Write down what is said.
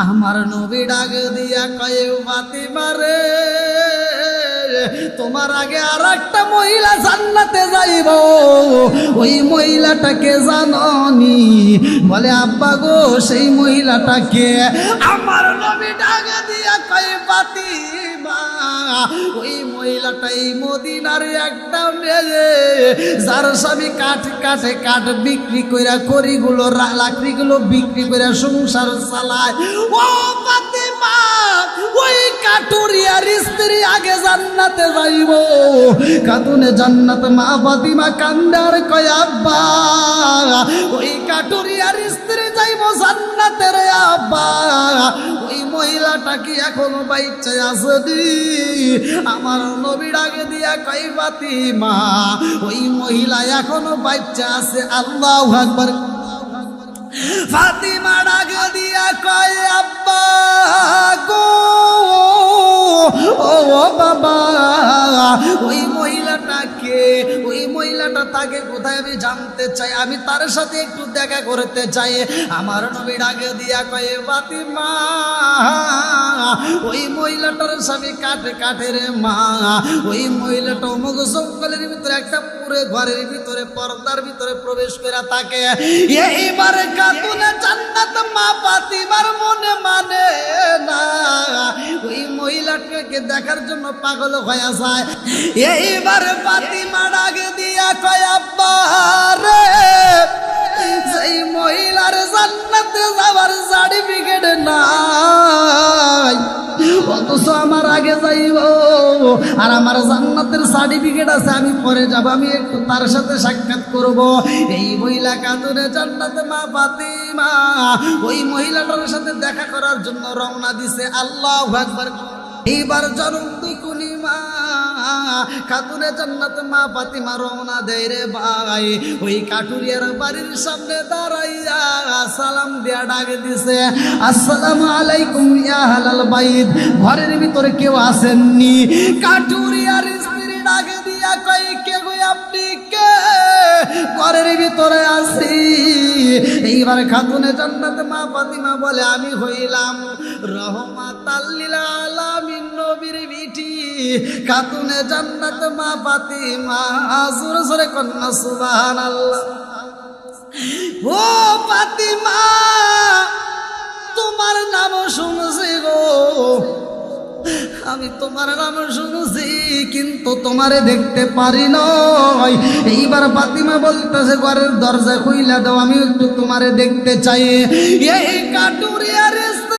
আমার নবী ডাক দিয়া কয় ফাতিমা রে তোমার আগে আর একটা মহিলা জান্নাতে যাইব, ওই মহিলাটাকে জাননি? বলে আব্বা গো সেই মহিলাটাকে? আমার নবী ডাক দিয়া কয় ফাতিমা ওই মহিলাটাই মদিনার একটা মেয়ে যার স্বামী কাঠ বিক্রি কইরা করিগুলো লাকড়িগুলো বিক্রি কইরা সংসার চালায়। ও ফাতিমা ওই কাঠুরিয়ার স্ত্রী আগে জান্নাতে যাইব। কাতুনে জান্নাত মা ফাতিমা কান্দার কয় আব্বা ওই কাঠুরিয়ার স্ত্রী যাইব জান্নাতে রে আব্বা, ওই মহিলাটা কি এখনো বাইচে আছে? আমার নবী ডাকে দিয়া কই ফাতিমা ওই মহিলা এখনো বাইচে আছে। আল্লাহু আকবার। ফাতিমা ডাকে দিয়া কয় আব্বা গো ও বাবা ওই মহিলাটাকে, ওই মহিলাটা তাকে কোথায় আমি জানতে চাই, আমি তার সাথে একটু দেখা করতে চাই। আমার নবী ডাকে দিয়া কয় ফাতিমা ওই মহিলাটার স্বামী কাঠের মা, ওই মহিলাটা অমুক জঙ্গলের ভিতরে একটা পুরে ঘরের ভিতরে পর্দার ভিতরে প্রবেশ করে থাকে। এইবার কাতুনে জান্নাত মা ফাতিমার মনে মানে না, ওই মহিলাটাকে দেখার জন্য পাগল হয়ে যায়। এইবার ফাতিমা ডাকে দিয়া কয় আব্বা রে সেই মহিলার জান্নাতে যাওয়ার সার্টিফিকেট নাই, অথচ আমার আগে যাইব আর আমার জান্নাতের সার্টিফিকেট আছে, আমি পরে যাব, আমি একটু তার সাথে সাক্ষাৎ করব। এই মহিলা কাতুনে জান্নাতে মা ফাতিমা ওই মহিলাটার সাথে দেখা করার জন্য রওনা দিছে। আল্লাহু আকবার। এইবার জনম দুকুনি মা খাতুনে জান্নাত মা ফাতিমা রওনা দেয় রে ভাই। ওই কাঠুরিয়ার বাড়ির সামনে দাঁড়াইয়া সালাম দিয়া ডাক দিছে আসসালামু আলাইকুম ইয়া আহলাল বাইত। ঘরের ভিতরে কেউ আসেননি? কাঠুরিয়ার স্ত্রী ডাক দিয়া কয় কে গো আপনি কে? ঘরের ভিতরে আসি। এইবার খাতুনে জান্নাত মা ফাতিমা বলে আমি হইলাম রহমাতাল লিল আলামিন নবীর বিটি খাতুনে জান্নাত মা ফাতিমা। জোরে জোরে কন্যা সুবহানাল্লাহ। ও ফাতিমা তোমার নাম শুনছি গো, আমি তোমার নাম শুনছি কিন্তু তোমারে দেখতে পারি নাই। এইবার ফাতিমা বলতেছে ঘরের দরজা খুইলা দাও, আমি একটু তোমারে দেখতে চাই। এই কাটুরিয়ারে